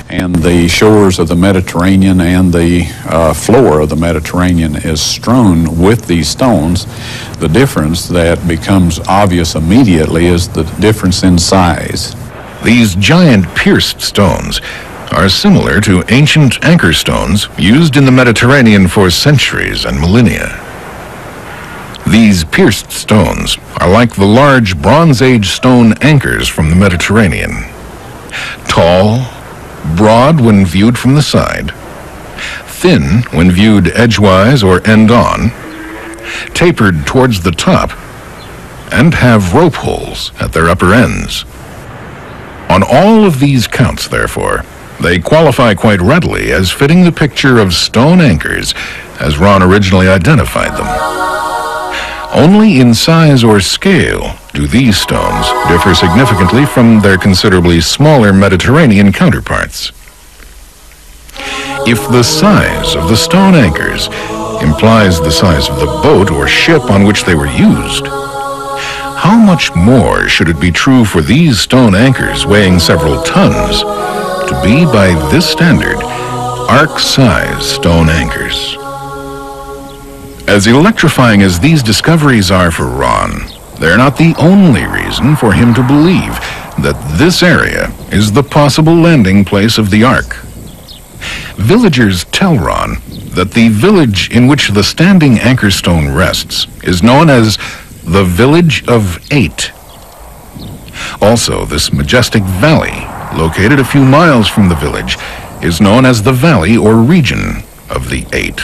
and the shores of the Mediterranean and the floor of the Mediterranean is strewn with these stones, the difference that becomes obvious immediately is the difference in size. These giant pierced stones are similar to ancient anchor stones used in the Mediterranean for centuries and millennia. These pierced stones are like the large Bronze Age stone anchors from the Mediterranean. Tall, broad when viewed from the side, thin when viewed edgewise or end-on, tapered towards the top, and have rope holes at their upper ends. On all of these counts, therefore, they qualify quite readily as fitting the picture of stone anchors as Ron originally identified them. Only in size or scale do these stones differ significantly from their considerably smaller Mediterranean counterparts. If the size of the stone anchors implies the size of the boat or ship on which they were used, how much more should it be true for these stone anchors weighing several tons to be, by this standard, ark-size stone anchors? As electrifying as these discoveries are for Ron, they're not the only reason for him to believe that this area is the possible landing place of the Ark. Villagers tell Ron that the village in which the standing anchor stone rests is known as the Village of Eight. Also, this majestic valley, located a few miles from the village, is known as the Valley or Region of the Eight.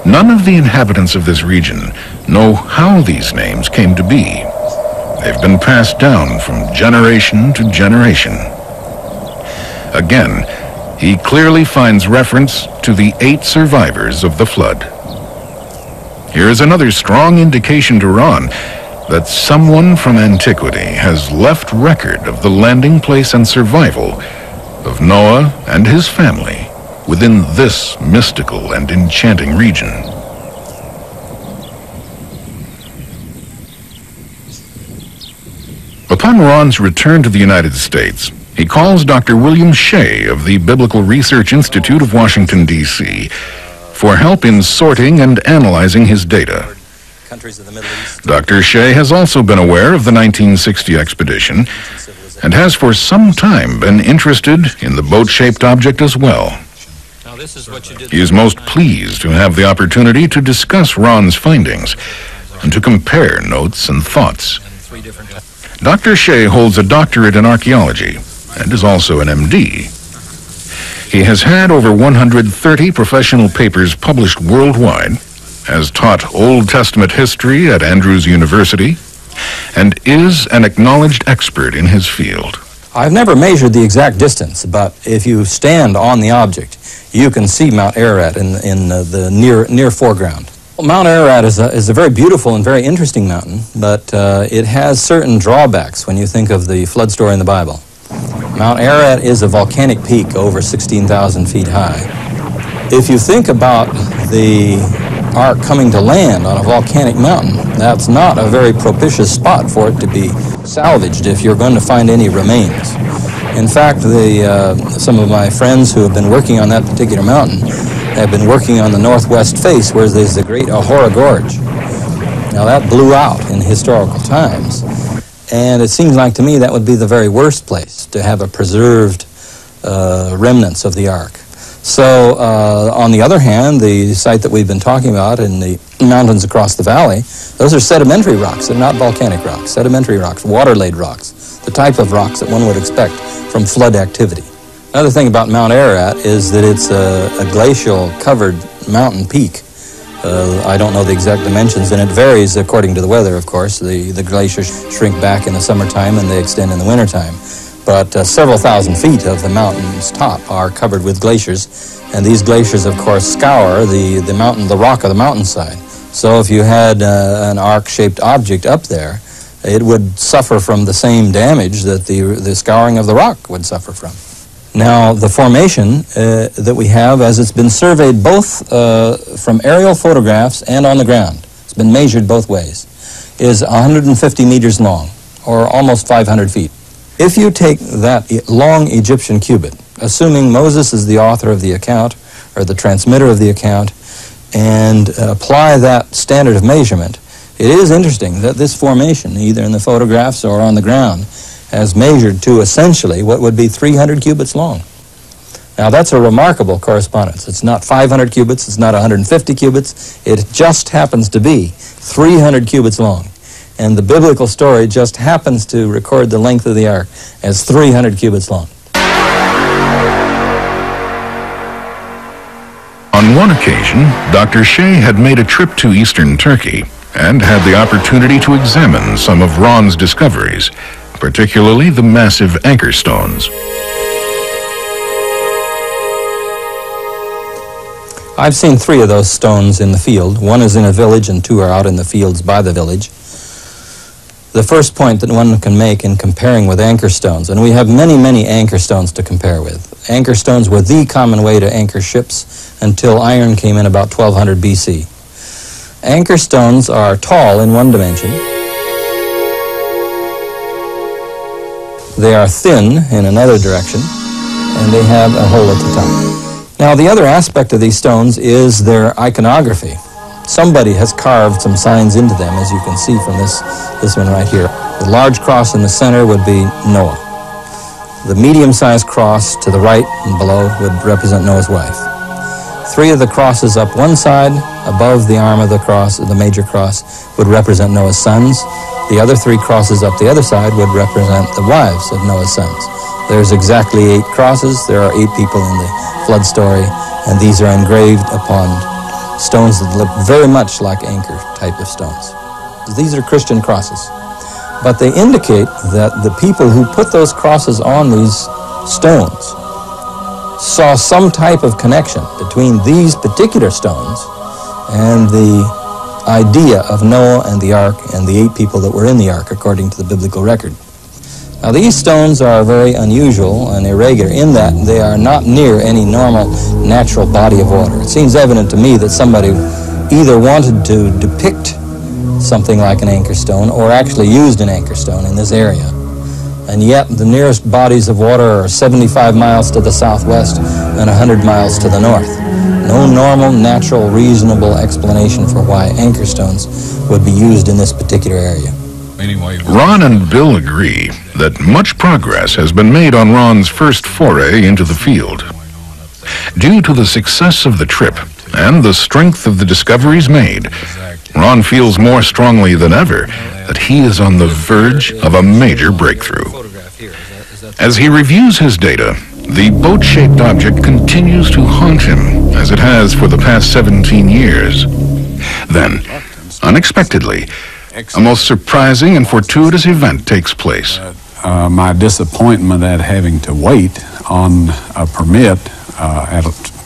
None of the inhabitants of this region know how these names came to be. They've been passed down from generation to generation. Again, he clearly finds reference to the 8 survivors of the flood. Here is another strong indication to Ron that someone from antiquity has left record of the landing place and survival of Noah and his family within this mystical and enchanting region. Upon Ron's return to the United States, he calls Dr. William Shea of the Biblical Research Institute of Washington, D.C., for help in sorting and analyzing his data. Dr. Shea has also been aware of the 1960 expedition and has for some time been interested in the boat-shaped object as well. He is most pleased to have the opportunity to discuss Ron's findings and to compare notes and thoughts. Dr. Shea holds a doctorate in archaeology and is also an MD. He has had over 130 professional papers published worldwide, has taught Old Testament history at Andrews University, and is an acknowledged expert in his field. I've never measured the exact distance, but if you stand on the object, you can see Mount Ararat in the near foreground. Well, Mount Ararat is a very beautiful and very interesting mountain, but it has certain drawbacks when you think of the flood story in the Bible. Mount Ararat is a volcanic peak over 16,000 feet high. If you think about the Ark coming to land on a volcanic mountain, that's not a very propitious spot for it to be salvaged if you're going to find any remains. In fact, some of my friends who have been working on that particular mountain have been working on the northwest face where there's the great Ahura Gorge. Now that blew out in historical times, and it seems like to me that would be the very worst place to have a preserved remnants of the Ark. So, on the other hand, the site that we've been talking about in the mountains across the valley, those are sedimentary rocks. They're not volcanic rocks. Sedimentary rocks, water-laid rocks, the type of rocks that one would expect from flood activity. Another thing about Mount Ararat is that it's a glacial-covered mountain peak. I don't know the exact dimensions, and it varies according to the weather, of course. The glaciers shrink back in the summertime and they extend in the wintertime. But several thousand feet of the mountain's top are covered with glaciers, and these glaciers, of course, scour the rock of the mountainside. So if you had an ark-shaped object up there, it would suffer from the same damage that the scouring of the rock would suffer from. Now, the formation that we have, as it's been surveyed both from aerial photographs and on the ground, it's been measured both ways. is 150 meters long, or almost 500 feet. If you take that long Egyptian cubit, assuming Moses is the author of the account, or the transmitter of the account, and apply that standard of measurement, it is interesting that this formation, either in the photographs or on the ground, has measured to essentially what would be 300 cubits long. Now that's a remarkable correspondence. It's not 500 cubits, it's not 150 cubits, it just happens to be 300 cubits long. And the biblical story just happens to record the length of the ark as 300 cubits long. On one occasion, Dr. Shea had made a trip to eastern Turkey and had the opportunity to examine some of Ron's discoveries, particularly the massive anchor stones. I've seen 3 of those stones in the field. One is in a village and 2 are out in the fields by the village. The first point that one can make in comparing with anchor stones, and we have many, many anchor stones to compare with. Anchor stones were the common way to anchor ships until iron came in about 1200 BC. Anchor stones are tall in one dimension. They are thin in another direction, and they have a hole at the top. Now, the other aspect of these stones is their iconography. Somebody has carved some signs into them, as you can see from this one right here. The large cross in the center would be Noah. The medium-sized cross to the right and below would represent Noah's wife. 3 of the crosses up one side, above the arm of the cross, the major cross, would represent Noah's sons. The other 3 crosses up the other side would represent the wives of Noah's sons. There's exactly 8 crosses. There are 8 people in the flood story, and these are engraved upon stones that look very much like anchor type of stones. These are Christian crosses, but they indicate that the people who put those crosses on these stones saw some type of connection between these particular stones and the idea of Noah and the ark and the 8 people that were in the ark according to the biblical record. Now these stones are very unusual and irregular in that they are not near any normal natural body of water. It seems evident to me that somebody either wanted to depict something like an anchor stone or actually used an anchor stone in this area. And yet the nearest bodies of water are 75 miles to the southwest and 100 miles to the north. No normal, natural, reasonable explanation for why anchor stones would be used in this particular area. Ron and Bill agree that much progress has been made on Ron's first foray into the field. Due to the success of the trip and the strength of the discoveries made, Ron feels more strongly than ever that he is on the verge of a major breakthrough. As he reviews his data, the boat-shaped object continues to haunt him, as it has for the past 17 years. Then, unexpectedly, a most surprising and fortuitous event takes place. My disappointment at having to wait on a permit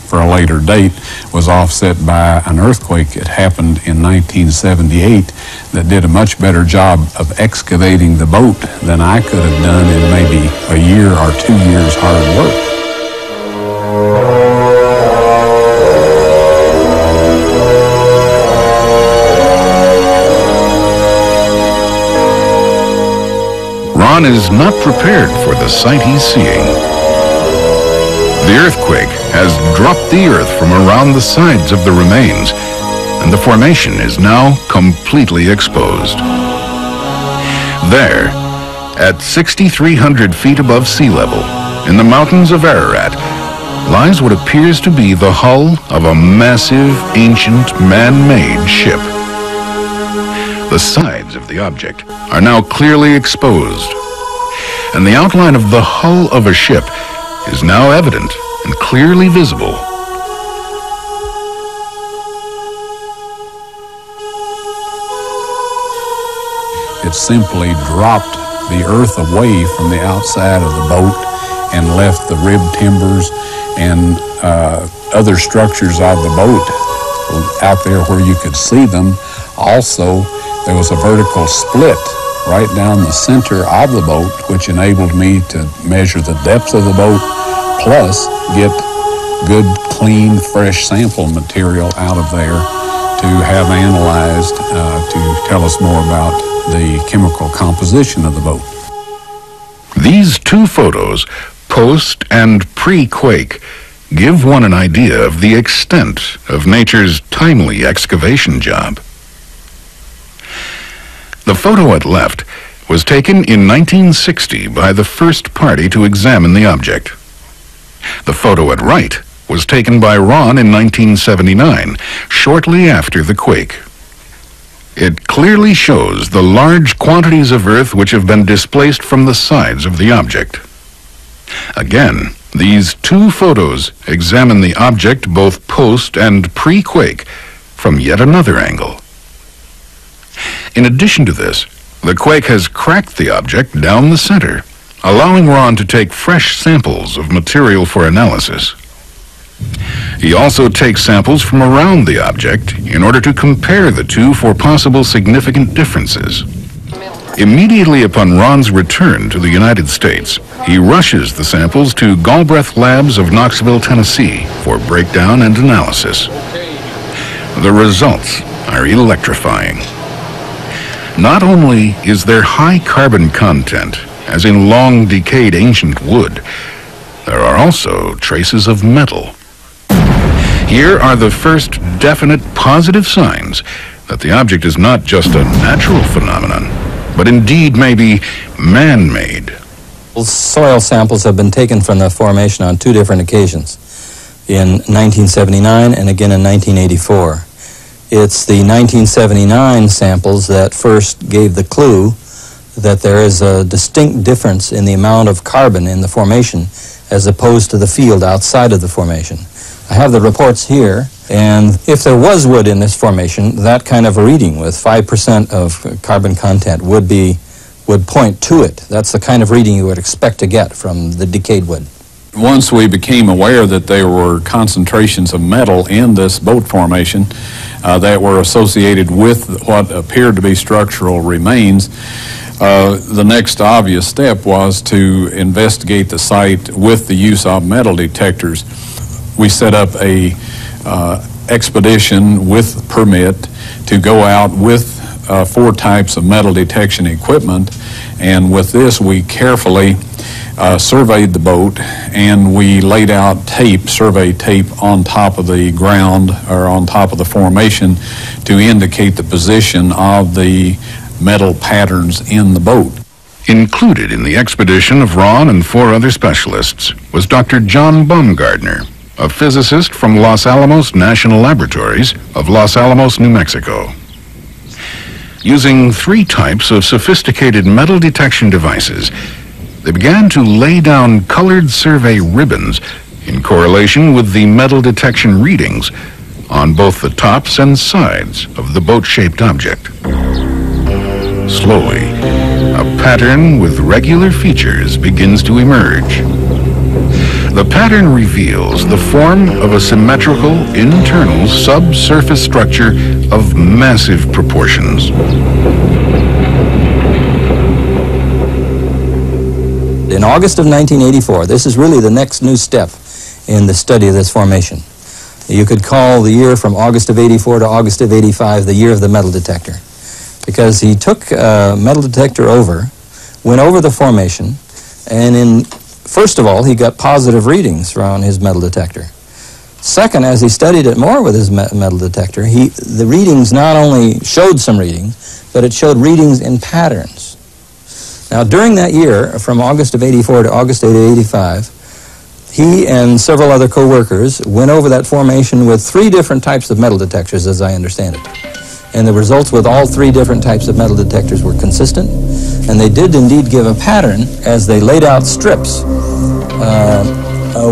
for a later date was offset by an earthquake that happened in 1978 that did a much better job of excavating the boat than I could have done in maybe a year or 2 years hard work. Ron is not prepared for the sight he's seeing. The earthquake has dropped the earth from around the sides of the remains, and the formation is now completely exposed. There, at 6,300 feet above sea level, in the mountains of Ararat, lies what appears to be the hull of a massive, ancient, man-made ship. The sides of the object are now clearly exposed, and the outline of the hull of a ship is now evident and clearly visible. It simply dropped the earth away from the outside of the boat and left the rib timbers and other structures of the boat out there where you could see them. Also, there was a vertical split right down the center of the boat, which enabled me to measure the depth of the boat, plus get good, clean, fresh sample material out of there to have analyzed to tell us more about the chemical composition of the boat. These two photos, post and pre-quake, give one an idea of the extent of nature's timely excavation job. The photo at left was taken in 1960 by the first party to examine the object. The photo at right was taken by Ron in 1979, shortly after the quake. It clearly shows the large quantities of earth which have been displaced from the sides of the object. Again, these two photos examine the object both post and pre-quake from yet another angle. In addition to this, the quake has cracked the object down the center, allowing Ron to take fresh samples of material for analysis. He also takes samples from around the object in order to compare the two for possible significant differences. Immediately upon Ron's return to the United States, he rushes the samples to Galbraith Labs of Knoxville, Tennessee for breakdown and analysis. The results are electrifying. Not only is there high carbon content, as in long decayed ancient wood, there are also traces of metal. Here are the first definite positive signs that the object is not just a natural phenomenon, but indeed may be man-made. Soil samples have been taken from the formation on two different occasions, in 1979 and again in 1984. It's the 1979 samples that first gave the clue that there is a distinct difference in the amount of carbon in the formation as opposed to the field outside of the formation. I have the reports here, and if there was wood in this formation, that kind of a reading with 5% of carbon content would point to it. That's the kind of reading you would expect to get from the decayed wood. Once we became aware that there were concentrations of metal in this boat formation that were associated with what appeared to be structural remains, the next obvious step was to investigate the site with the use of metal detectors. We set up a expedition with permit to go out with 4 types of metal detection equipment, and with this we carefully surveyed the boat, and we laid out survey tape on top of the ground or on top of the formation to indicate the position of the metal patterns in the boat. Included in the expedition of Ron and 4 other specialists was Dr. John Baumgartner, a physicist from Los Alamos National Laboratories of Los Alamos, New Mexico. Using 3 types of sophisticated metal detection devices, they began to lay down colored survey ribbons in correlation with the metal detection readings on both the tops and sides of the boat-shaped object. Slowly, a pattern with regular features begins to emerge. The pattern reveals the form of a symmetrical internal subsurface structure of massive proportions. In August of 1984, this is really the next new step in the study of this formation. You could call the year from August of 84 to August of 85 the year of the metal detector, because he took a metal detector went over the formation, and first of all, he got positive readings from his metal detector. Second, as he studied it more with his metal detector, the readings not only showed some readings, but it showed readings in patterns. Now, during that year, from August of 84 to August of 85, he and several other co-workers went over that formation with 3 different types of metal detectors, as I understand it. And the results with all 3 different types of metal detectors were consistent, and they did indeed give a pattern as they laid out strips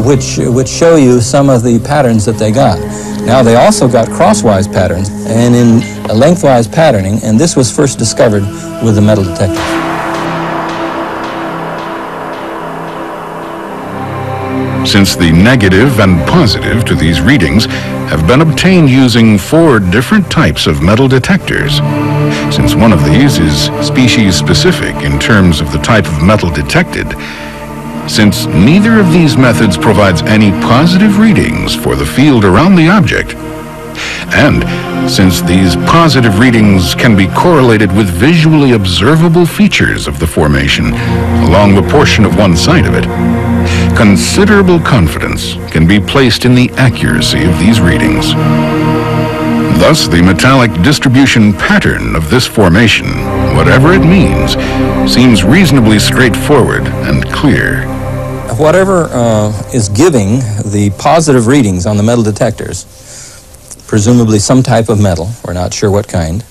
which show you some of the patterns that they got. Now, they also got crosswise patterns and in a lengthwise patterning, and this was first discovered with the metal detectors. Since the negative and positive to these readings have been obtained using 4 different types of metal detectors, since one of these is species-specific in terms of the type of metal detected, since neither of these methods provides any positive readings for the field around the object, And since these positive readings can be correlated with visually observable features of the formation along the portion of one side of it, considerable confidence can be placed in the accuracy of these readings. Thus, the metallic distribution pattern of this formation, whatever it means, seems reasonably straightforward and clear. Whatever is giving the positive readings on the metal detectors, presumably some type of metal, we're not sure what kind,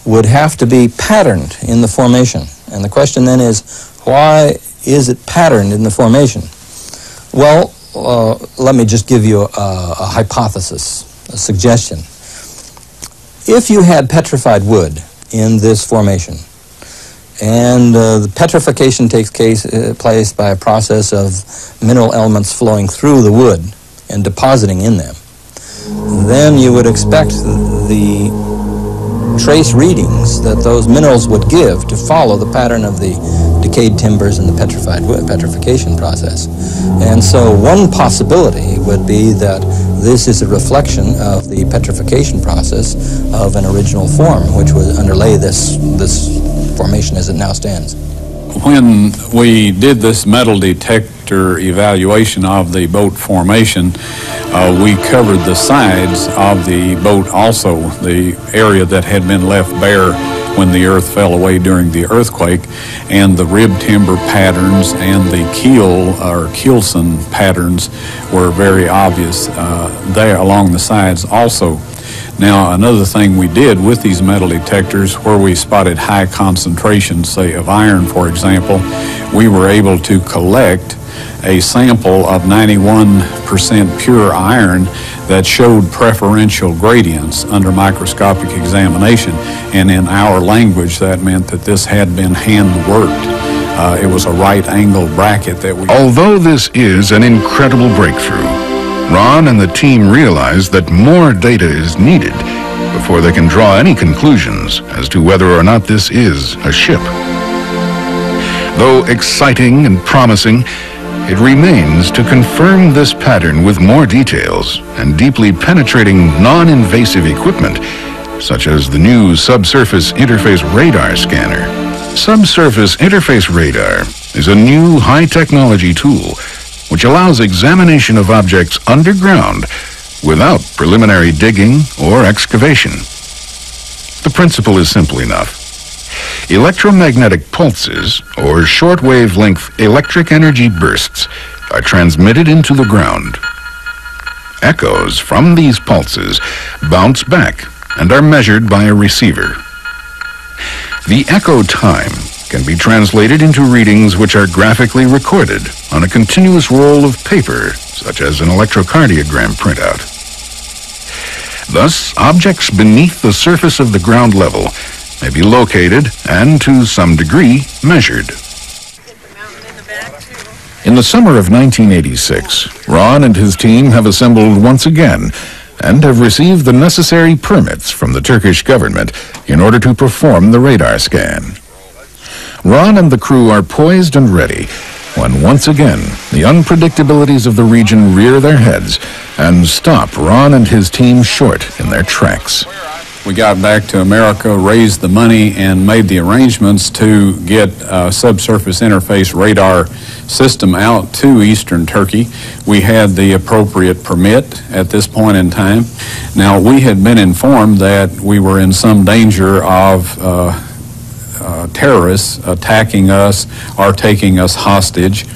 would have to be patterned in the formation. And the question then is, why is it patterned in the formation? Well, let me just give you a hypothesis, a suggestion. If you had petrified wood in this formation, and the petrification takes place by a process of mineral elements flowing through the wood and depositing in them, then you would expect the trace readings that those minerals would give to follow the pattern of the decayed timbers and the petrification process. And so one possibility would be that this is a reflection of the petrification process of an original form, which would underlay this formation as it now stands. When we did this metal detector evaluation of the boat formation, we covered the sides of the boat also, the area that had been left bare when the earth fell away during the earthquake, and the rib timber patterns and the keel or keelson patterns were very obvious there along the sides also. Now, another thing we did with these metal detectors, where we spotted high concentrations, say of iron, for example, we were able to collect a sample of 91% pure iron that showed preferential gradients under microscopic examination. And in our language, that meant that this had been hand-worked. It was a right-angle bracket that we... Although this is an incredible breakthrough, Ron and the team realize that more data is needed before they can draw any conclusions as to whether or not this is a ship. Though exciting and promising, it remains to confirm this pattern with more details and deeply penetrating non-invasive equipment, such as the new subsurface interface radar scanner. Subsurface interface radar is a new high-technology tool which allows examination of objects underground without preliminary digging or excavation. The principle is simple enough. Electromagnetic pulses, or short-wave-length electric energy bursts, are transmitted into the ground. Echoes from these pulses bounce back and are measured by a receiver. The echo time can be translated into readings which are graphically recorded on a continuous roll of paper, such as an electrocardiogram printout. Thus, objects beneath the surface of the ground level may be located and, to some degree, measured. In the summer of 1986, Ron and his team have assembled once again and have received the necessary permits from the Turkish government in order to perform the radar scan. Ron and the crew are poised and ready when once again the unpredictabilities of the region rear their heads and stop Ron and his team short in their tracks. We got back to America, raised the money, and made the arrangements to get a subsurface interface radar system out to eastern Turkey. We had the appropriate permit at this point in time. Now, we had been informed that we were in some danger of terrorists attacking us or taking us hostage.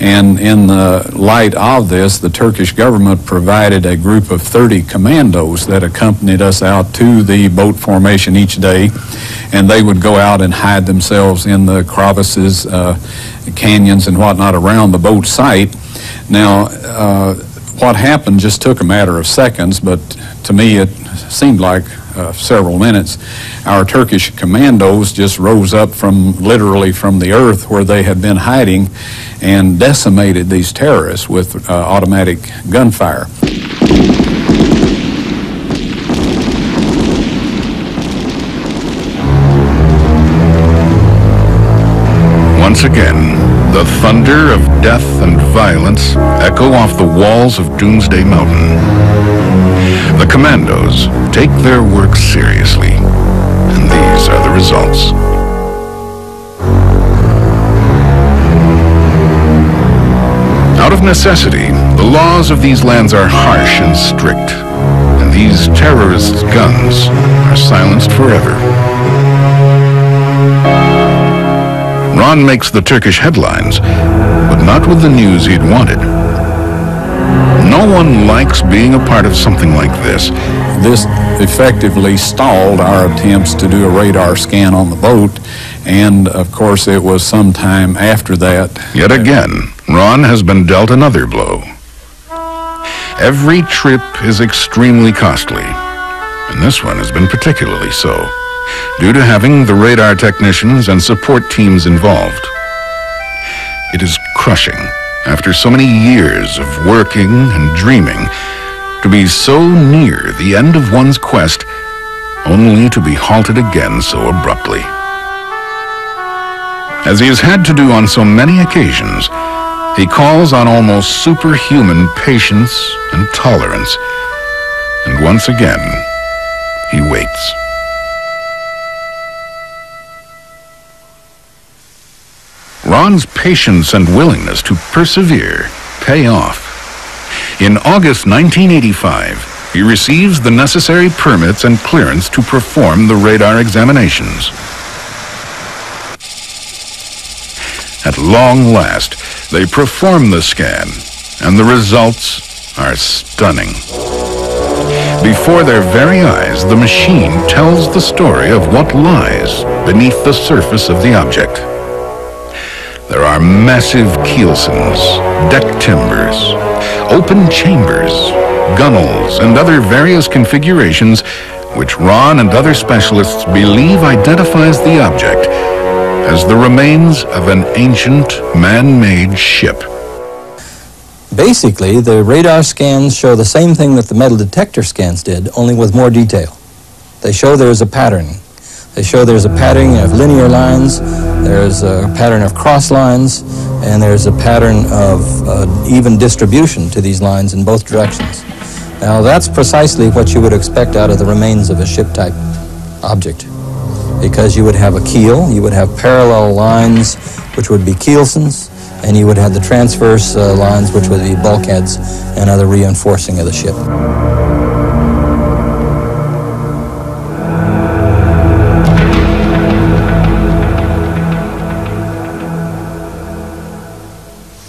And in the light of this, the Turkish government provided a group of 30 commandos that accompanied us out to the boat formation each day, and they would go out and hide themselves in the crevices, canyons and whatnot around the boat site. Now, what happened just took a matter of seconds, but to me it seemed like several minutes. Our Turkish commandos just rose up literally from the earth where they had been hiding and decimated these terrorists with automatic gunfire. Once again, the thunder of death and violence echo off the walls of Doomsday Mountain. The commandos take their work seriously, and these are the results. Out of necessity, the laws of these lands are harsh and strict, and these terrorists' guns are silenced forever. Ron makes the Turkish headlines, but not with the news he'd wanted. No one likes being a part of something like this. This effectively stalled our attempts to do a radar scan on the boat, and of course it was some time after that. Yet again, Ron has been dealt another blow. Every trip is extremely costly, and this one has been particularly so, due to having the radar technicians and support teams involved. It is crushing, after so many years of working and dreaming, to be so near the end of one's quest, only to be halted again so abruptly. As he has had to do on so many occasions, he calls on almost superhuman patience and tolerance, and once again, he waits. Ron's patience and willingness to persevere pay off. In August 1985, he receives the necessary permits and clearance to perform the radar examinations. At long last, they perform the scan, and the results are stunning. Before their very eyes, the machine tells the story of what lies beneath the surface of the object. There are massive keelsons, deck timbers, open chambers, gunnels, and other various configurations which Ron and other specialists believe identifies the object as the remains of an ancient man-made ship. Basically, the radar scans show the same thing that the metal detector scans did, only with more detail. They show there's a pattern. They show there's a pattern of linear lines, there's a pattern of cross lines, and there's a pattern of even distribution to these lines in both directions. Now, that's precisely what you would expect out of the remains of a ship-type object, because you would have a keel, you would have parallel lines, which would be keelsons, and you would have the transverse lines, which would be bulkheads and other reinforcing of the ship.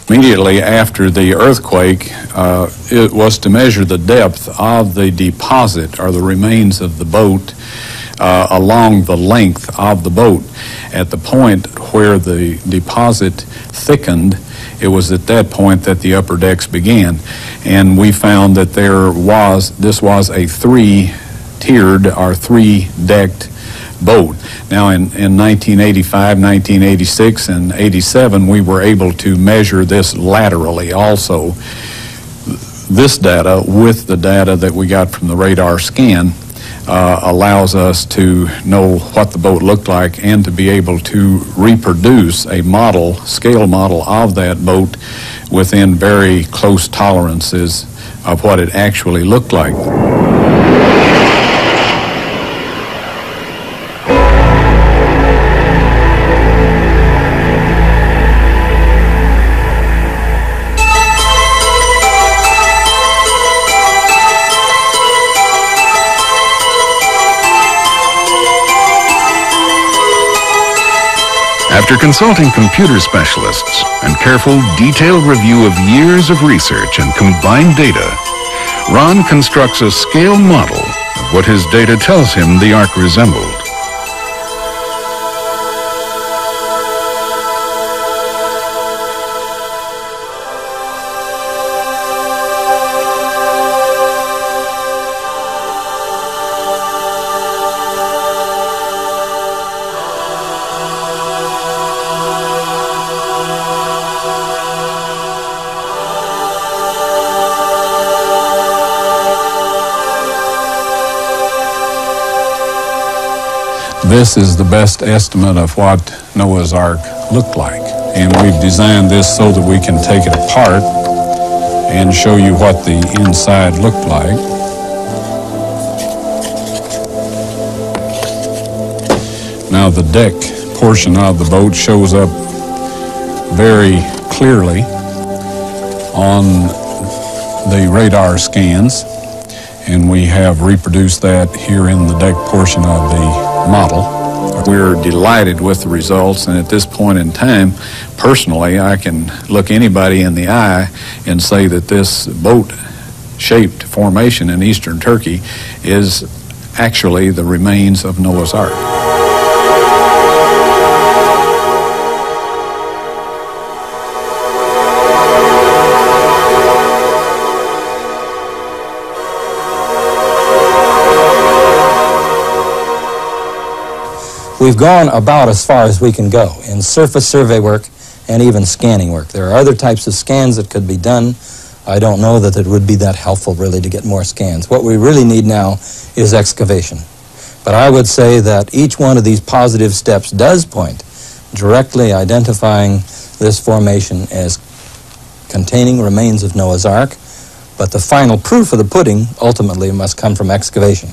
Immediately after the earthquake, it was to measure the depth of the deposit or the remains of the boat along the length of the boat. At the point where the deposit thickened, it was at that point that the upper decks began. And we found that this was a three-tiered or three-decked boat. Now in 1985, 1986, and 87, we were able to measure this laterally also. This data with the data that we got from the radar scan allows us to know what the boat looked like and to be able to reproduce a model, scale model of that boat within very close tolerances of what it actually looked like. After consulting computer specialists and careful, detailed review of years of research and combined data, Ron constructs a scale model of what his data tells him the Ark resembled. This is the best estimate of what Noah's Ark looked like. And we've designed this so that we can take it apart and show you what the inside looked like. Now the deck portion of the boat shows up very clearly on the radar scans, and we have reproduced that here in the deck portion of the model. We're delighted with the results, and at this point in time, personally, I can look anybody in the eye and say that this boat-shaped formation in eastern Turkey is actually the remains of Noah's Ark. We've gone about as far as we can go in surface survey work and even scanning work. There are other types of scans that could be done. I don't know that it would be that helpful really to get more scans. What we really need now is excavation. But I would say that each one of these positive steps does point directly identifying this formation as containing remains of Noah's Ark, but the final proof of the pudding ultimately must come from excavation.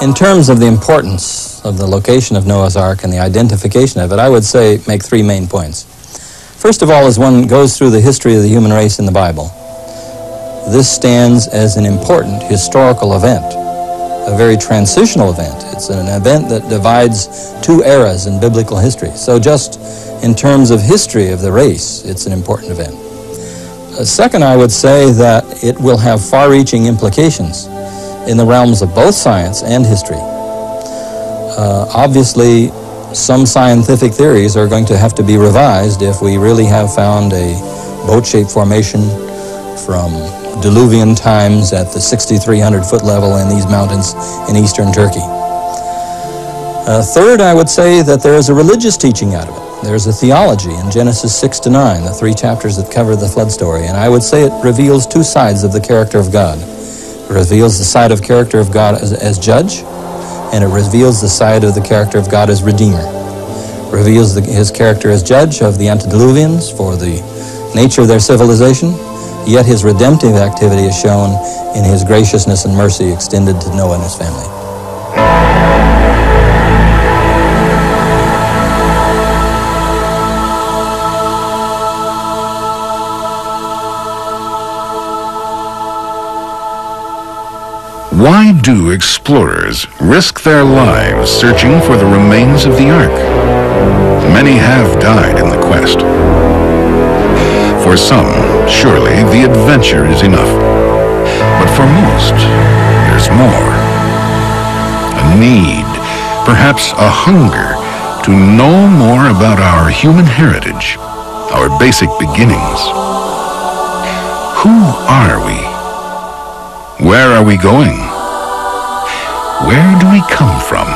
In terms of the importance of the location of Noah's Ark and the identification of it, I would say make three main points. First of all, as one goes through the history of the human race in the Bible, this stands as an important historical event, a very transitional event. It's an event that divides two eras in biblical history. So just in terms of history of the race, it's an important event. Second, I would say that it will have far-reaching implications in the realms of both science and history. Obviously, some scientific theories are going to have to be revised if we really have found a boat-shaped formation from Diluvian times at the 6,300 foot level in these mountains in eastern Turkey. Third, I would say that there is a religious teaching out of it. There's a theology in Genesis 6 to 9, the three chapters that cover the flood story, and I would say it reveals two sides of the character of God. It reveals the side of character of God as judge, and it reveals the side of the character of God as redeemer. It reveals his character as judge of the antediluvians for the nature of their civilization, yet his redemptive activity is shown in his graciousness and mercy extended to Noah and his family. Why do explorers risk their lives searching for the remains of the Ark? Many have died in the quest. For some, surely the adventure is enough. But for most, there's more. A need, perhaps a hunger, to know more about our human heritage, our basic beginnings. Who are we? Where are we going? Where do we come from?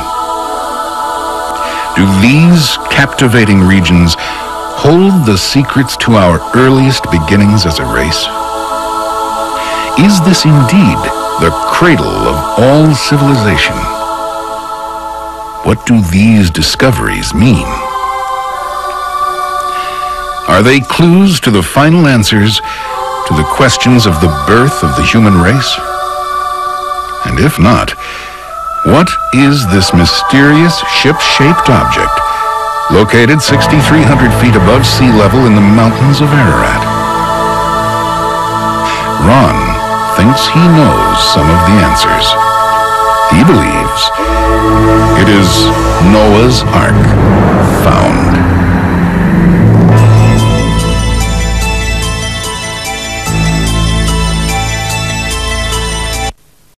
Do these captivating regions hold the secrets to our earliest beginnings as a race? Is this indeed the cradle of all civilization? What do these discoveries mean? Are they clues to the final answers to the questions of the birth of the human race? And if not, what is this mysterious ship-shaped object located 6,300 feet above sea level in the mountains of Ararat? Ron thinks he knows some of the answers. He believes it is Noah's Ark.